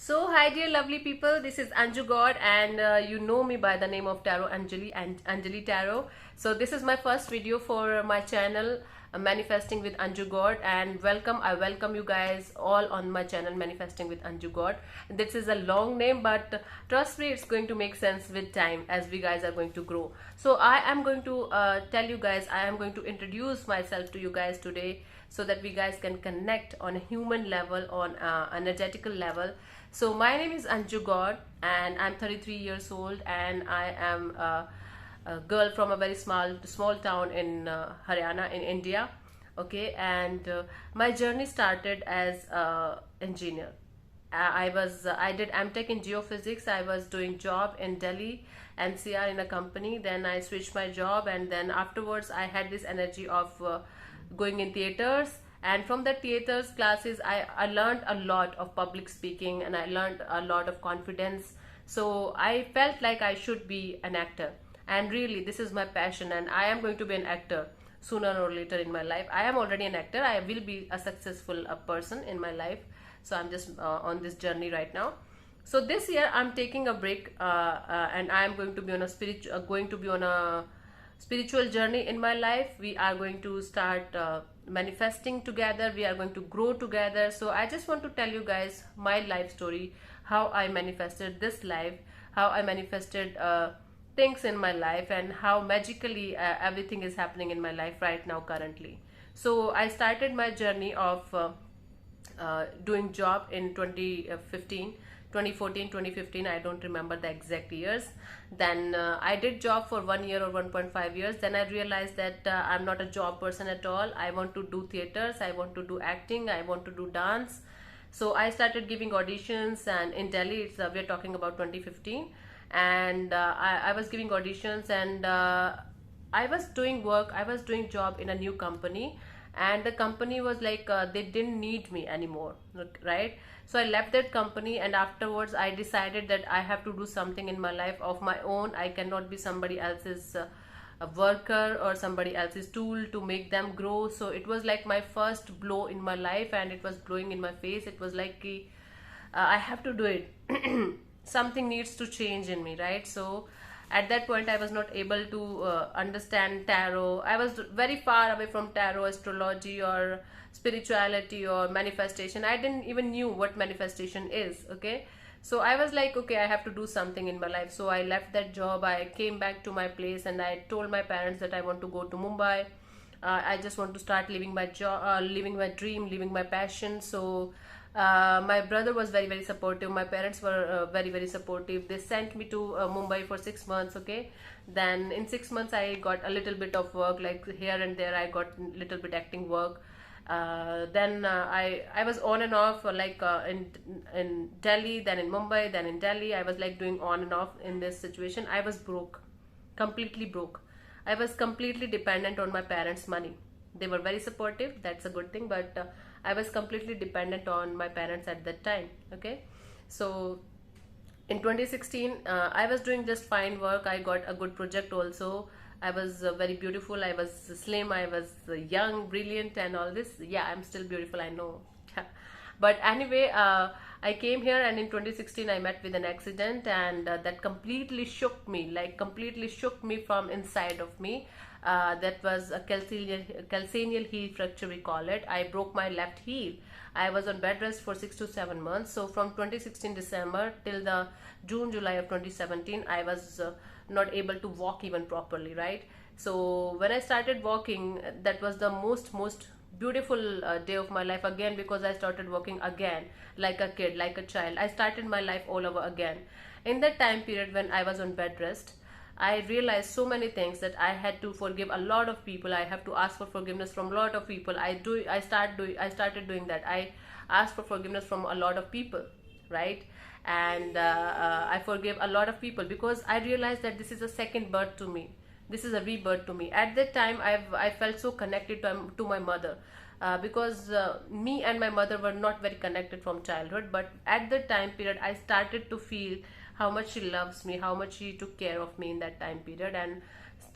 So, hi dear lovely people, this is Anju God, and you know me by the name of Tarot Anjali and Anjali Tarot. So, this is my first video for my channel, Manifesting with Anju God, and I welcome you guys all on my channel, Manifesting with Anju God. This is a long name, but trust me, it's going to make sense with time as we guys are going to grow. So, I am going to tell you guys, I am going to introduce myself to you guys today so that we guys can connect on a human level, on energetical level. So my name is Anju God, and I'm 33 years old, and I am a girl from a very small town in Haryana in India. Okay, and my journey started as a engineer. I did MTech in geophysics. I was doing job in Delhi NCR in a company. Then I switched my job, and then afterwards I had this energy of going in theaters. And from the theaters classes, I learned a lot of public speaking, and I learned a lot of confidence. So I felt like I should be an actor, and really this is my passion, and I am going to be an actor sooner or later in my life. I am already an actor. I will be a successful person in my life. So I'm just on this journey right now. So this year I'm taking a break, and I am going to be on a spiritual journey in my life. We are going to start manifesting together. We are going to grow together. So I just want to tell you guys my life story, how I manifested this life, how I manifested things in my life, and how magically everything is happening in my life right now currently. So I started my journey of doing job in 2014, 2015, I don't remember the exact years. Then I did job for 1 year or 1.5 years. Then I realized that I'm not a job person at all. I want to do theaters, I want to do acting, I want to do dance. So I started giving auditions, and in Delhi, we're talking about 2015, and I was giving auditions, and I was doing work, I was doing job in a new company, and the company was like they didn't need me anymore, right? So I left that company, and afterwards I decided that I have to do something in my life of my own. I cannot be somebody else's a worker or somebody else's tool to make them grow. So it was like my first blow in my life, and it was blowing in my face. It was like I have to do it. Something needs to change in me, right? So at that point I was not able to understand tarot. I was very far away from tarot, astrology, or spirituality, or manifestation. I didn't even knew what manifestation is. Okay, so I was like, okay, I have to do something in my life. So I left that job, I came back to my place, and I told my parents that I want to go to Mumbai. I just want to start living my job, living my dream, living my passion. So my brother was very supportive. My parents were very supportive. They sent me to Mumbai for 6 months. Okay, then in 6 months I got a little bit of work, like here and there I got little bit acting work. Then I was on and off, like in Delhi, then in Mumbai, then in Delhi. I was like doing on and off in this situation. I was broke, completely broke. I was completely dependent on my parents' money. They were very supportive, that's a good thing, but I was completely dependent on my parents at that time. Okay, so in 2016 I was doing just fine work. I got a good project also. I was very beautiful, I was slim, I was young, brilliant, and all this. Yeah, I'm still beautiful, I know. But anyway, I came here, and in 2016 I met with an accident, and that completely shook me, like completely shook me from inside of me. That was a calcaneal heel fracture, we call it. I broke my left heel. I was on bed rest for 6 to 7 months. So from 2016 December till the June July of 2017, I was not able to walk even properly, right? So when I started walking, that was the most beautiful day of my life again, because I started walking again like a kid, like a child. I started my life all over again. In that time period when I was on bed rest, I realized so many things, that I had to forgive a lot of people. I have to ask for forgiveness from a lot of people. I started doing that. I asked for forgiveness from a lot of people, right? And I forgave a lot of people, because I realized that this is a second birth to me. This is a rebirth to me. At that time I felt so connected to my mother, because me and my mother were not very connected from childhood, but at that time period I started to feel how much she loves me, how much she took care of me in that time period. And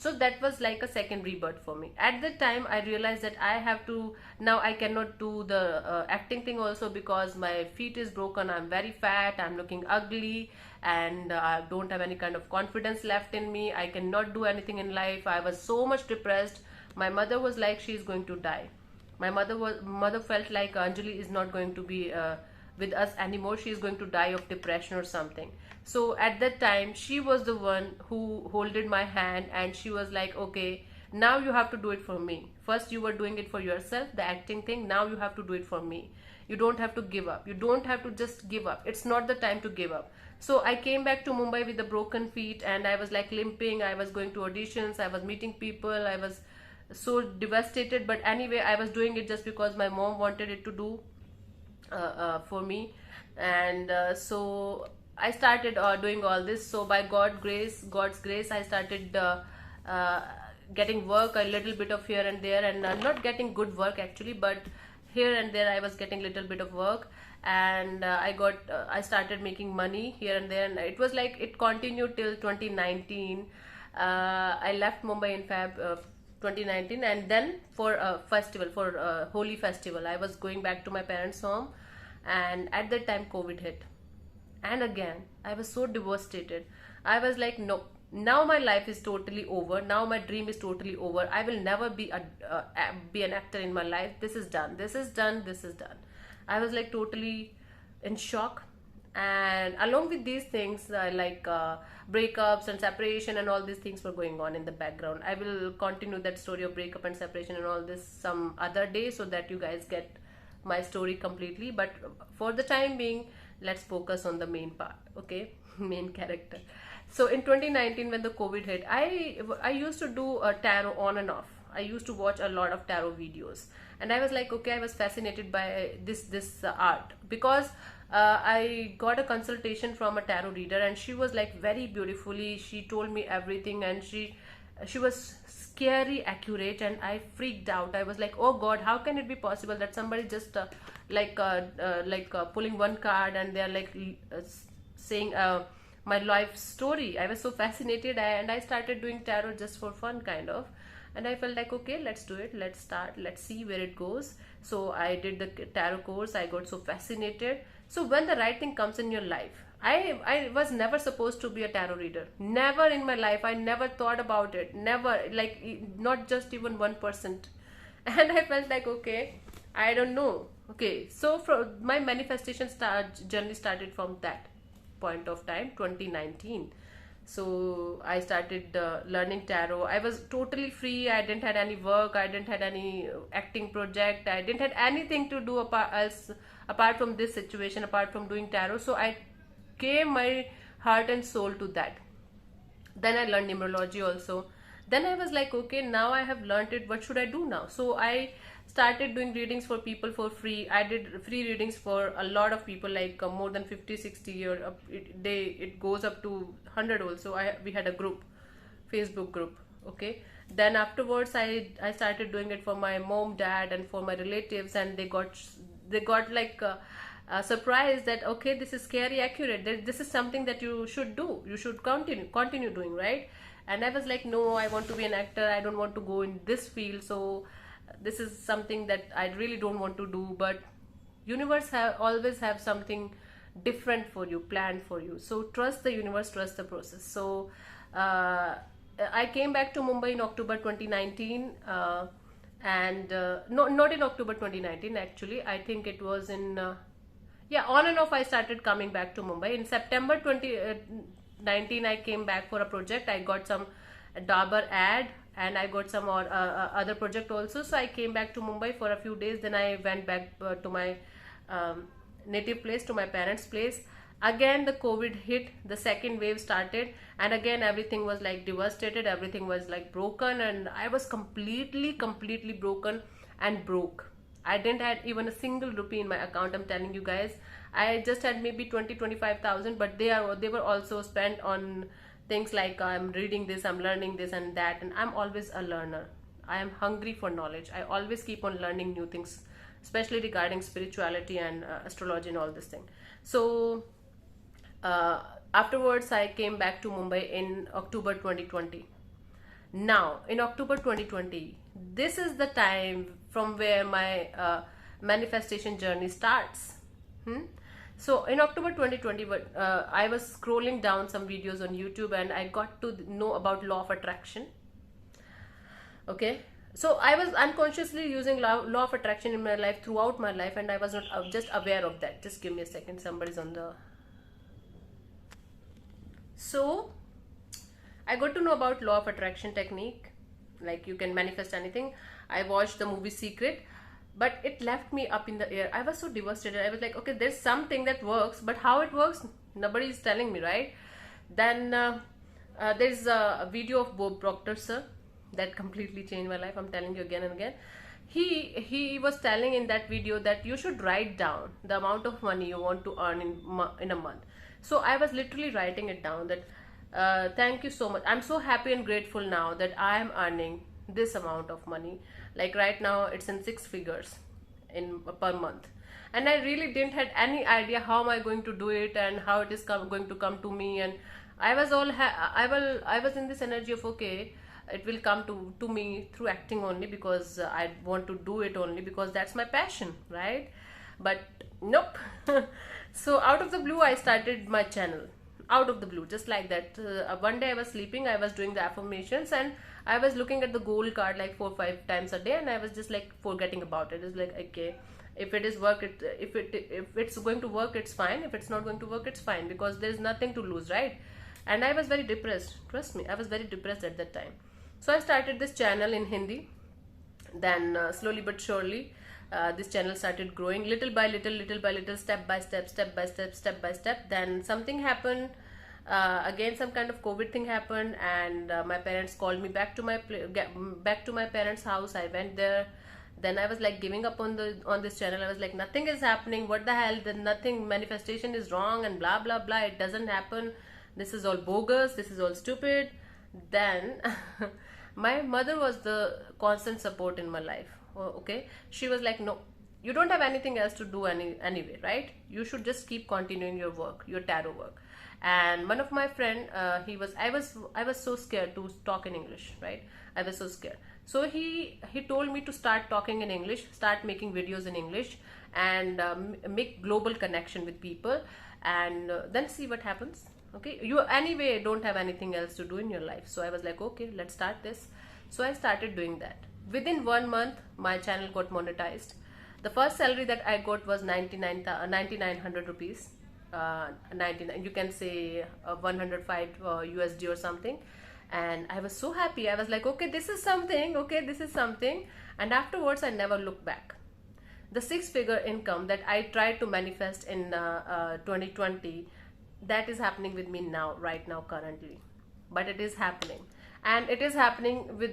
So that was like a second rebirth for me. At that time I realized that I have to, now I cannot do the acting thing also, because my feet is broken, I'm very fat, I'm looking ugly, and I don't have any kind of confidence left in me, I cannot do anything in life. I was so much depressed. My mother was like, she is going to die. My mother felt like Anjali is not going to be with us anymore, she is going to die of depression or something. So at that time she was the one who holded my hand, and she was like, okay, now you have to do it for me. First you were doing it for yourself, the acting thing, now you have to do it for me. You don't have to give up, you don't have to just give up, it's not the time to give up. So I came back to Mumbai with the broken feet, and I was like limping, I was going to auditions, I was meeting people, I was so devastated. But anyway, I was doing it just because my mom wanted it to do for me. And so I started doing all this. So by God's grace, I started uh, getting work a little bit of here and there, and not getting good work actually, but here and there I was getting little bit of work. And I started making money here and there, and it was like it continued till 2019. I left Mumbai in Feb 2019, and then for a festival, for a holy festival, I was going back to my parents' home, and at that time COVID hit. And again I was so devastated. I was like, no, now my life is totally over, now my dream is totally over, I will never be an actor in my life. This is done, this is done, this is done. I was like totally in shock. And along with these things, breakups and separation and all these things were going on in the background. I will continue that story of breakup and separation and all this some other day, so that you guys get my story completely. But for the time being, let's focus on the main part, okay? Main character. So in 2019, when the COVID hit, I used to do a tarot on and off. I used to watch a lot of tarot videos, and I was like, okay, I was fascinated by this art, because I got a consultation from a tarot reader, and she was like very beautifully, she told me everything, and she was scary accurate, and I freaked out. I was like, oh god, how can it be possible that somebody just pulling one card, and they're like saying my life story. I was so fascinated, and I started doing tarot just for fun kind of. And I felt like, okay, let's do it, let's start, let's see where it goes. So I did the tarot course, I got so fascinated. So when the right thing comes in your life, I was never supposed to be a tarot reader, never in my life, I never thought about it, never, like not just even 1%. And I felt like, okay, I don't know. Okay, so from my manifestation journey started from that point of time, 2019. So I started learning tarot. I was totally free, I didn't had any work, I didn't had any acting project, I didn't had anything to do apart from this situation, apart from doing tarot. So I gave my heart and soul to that. Then I learned numerology also. Then I was like, okay, now I have learned it, what should I do now? So I started doing readings for people for free. I did free readings for a lot of people, like more than 50-60, or it goes up to 100 also. We had a group, Facebook group, okay. Then afterwards I started doing it for my mom, dad, and for my relatives, and they got like surprised that, okay, this is scary accurate, this is something that you should do, you should continue doing, right? And I was like, no, I want to be an actor, I don't want to go in this field. So this is something that I really don't want to do. But universe always have something different for you, planned for you. So trust the universe, trust the process. So I came back to Mumbai in October 2019, and no, not in October 2019 actually, I think it was in yeah, on and off I started coming back to Mumbai. In September 2019 I came back for a project. I got some Dabur ad, and I got some other project also. So I came back to Mumbai for a few days. Then I went back to my native place, to my parents' place. Again the COVID hit, the second wave started, and again everything was like devastated, everything was like broken, and I was completely broken and broke. I didn't had even a single rupee in my account, I'm telling you guys. I just had maybe 20-25,000, but they were also spent on things like I'm reading this, I'm learning this and that, and I'm always a learner. I am hungry for knowledge. I always keep on learning new things, especially regarding spirituality and astrology and all this thing. So afterwards I came back to Mumbai in October 2020. Now in October 2020, this is the time from where my manifestation journey starts. So in October 2020, I was scrolling down some videos on YouTube and I got to know about law of attraction. Okay, so I was unconsciously using law of attraction in my life throughout my life, and I was not just aware of that. Just give me a second, somebody's on the... So I got to know about law of attraction technique, like you can manifest anything. I watched the movie Secret, but it left me up in the air. I was so devastated. I was like, okay, there's something that works, but how it works, nobody is telling me, right? Then there's a video of Bob Proctor, sir, that completely changed my life. I'm telling you again and again. He was telling in that video that you should write down the amount of money you want to earn in a month. So I was literally writing it down, that thank you so much, I'm so happy and grateful now that I am earning this amount of money. Like right now it's in 6 figures per month, and I really didn't had any idea how am I going to do it and how it is going to come to me. And I was I was in this energy of, okay, it will come to me through acting only, because I want to do it only because that's my passion, right? But nope. So out of the blue I started my channel, out of the blue, just like that. One day I was sleeping, I was doing the affirmations, and I was looking at the goal card like 4 or 5 times a day, and I was just like forgetting about it. It's like, okay, if it is work, if it's going to work, it's fine. If it's not going to work, it's fine, because there's nothing to lose, right? And I was very depressed, trust me, I was very depressed at that time. So I started this channel in Hindi. Then slowly but surely this channel started growing, little by little, step by step. Then something happened, again some kind of COVID thing happened, and my parents called me back to my parents' house. I went there. Then I was like giving up on this channel. I was like, nothing is happening, what the hell, then nothing, manifestation is wrong and blah blah blah, it doesn't happen, this is all bogus, this is all stupid. Then my mother was the constant support in my life. Okay, she was like, no, you don't have anything else to do anyway, right? You should just keep continuing your work, your tarot work. And one of my friend, I was so scared to talk in English, right? I was so scared. So he told me to start talking in English, start making videos in English, and make global connection with people, and then see what happens. Okay, you anyway don't have anything else to do in your life. So I was like, okay, let's start this. So I started doing that. Within 1 month my channel got monetized. The first salary that I got was 9900 rupees, 99, you can say 105 USD or something. And I was so happy. I was like, okay, this is something, okay, this is something. And afterwards I never looked back. The 6-figure income that I tried to manifest in 2020, that is happening with me now, right now, currently. But it is happening, and it is happening with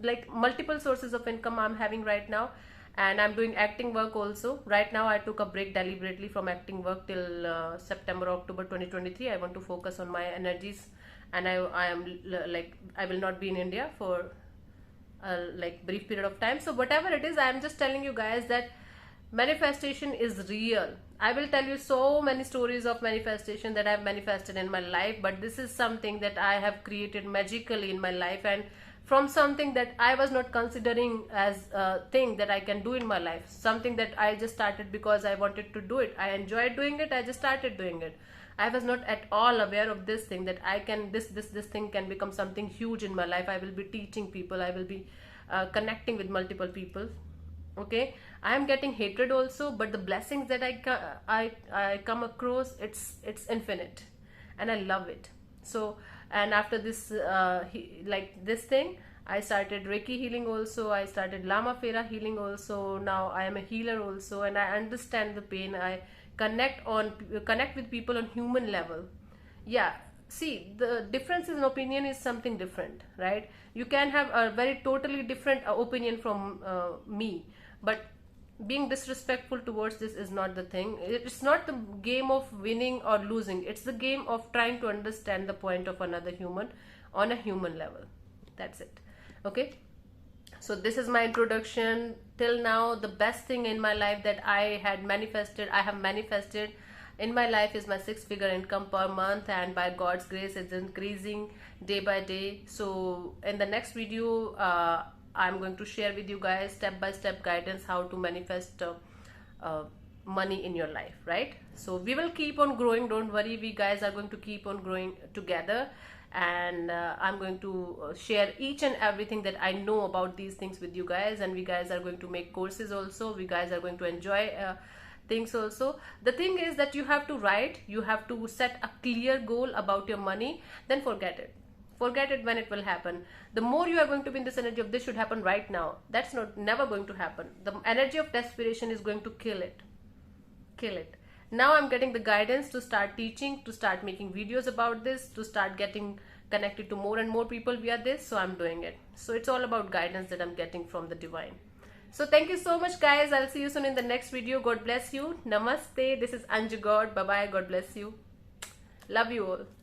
like multiple sources of income I'm having right now. And I'm doing acting work also. Right now I took a break deliberately from acting work till September, October 2023. I want to focus on my energies, and I am like, I will not be in India for a like brief period of time. So whatever it is, I am just telling you guys that manifestation is real. I will tell you so many stories of manifestation that I have manifested in my life, but this is something that I have created magically in my life, and from something that I was not considering as a thing that I can do in my life, something that I just started because I wanted to do it. I enjoyed doing it, I just started doing it. I was not at all aware of this thing, that I can, this thing can become something huge in my life. I will be teaching people, I will be connecting with multiple people. Okay, I am getting hatred also, but the blessings that I come across, it's infinite, and I love it. So, and after this like this thing, I started Reiki healing also, I started Lama Fera healing also. Now I am a healer also, and I understand the pain. I connect with people on human level. Yeah, see, the difference in opinion is something different, right? You can have a very totally different opinion from me, but being disrespectful towards this is not the thing. It's not the game of winning or losing, it's the game of trying to understand the point of another human on a human level. That's it. Okay, so this is my introduction. Till now, the best thing in my life that I have manifested in my life is my 6-figure income per month, and by God's grace it's increasing day by day. So in the next video I'm going to share with you guys step by step guidance how to manifest money in your life, right? So we will keep on growing, don't worry, we guys are going to keep on growing together. And I'm going to share each and everything that I know about these things with you guys, and we guys are going to make courses also, we guys are going to enjoy things also. The thing is that you have to write, you have to set a clear goal about your money, then forget it when it will happen. The more you are going to be in this energy of this should happen right now, that's not never going to happen. The energy of desperation is going to kill it. Now I'm getting the guidance to start teaching, to start making videos about this, to start getting connected to more and more people via this, so I'm doing it. So it's all about guidance that I'm getting from the divine. So thank you so much guys, I'll see you soon in the next video. God bless you. Namaste. This is Anju God. Bye bye. God bless you. Love you all.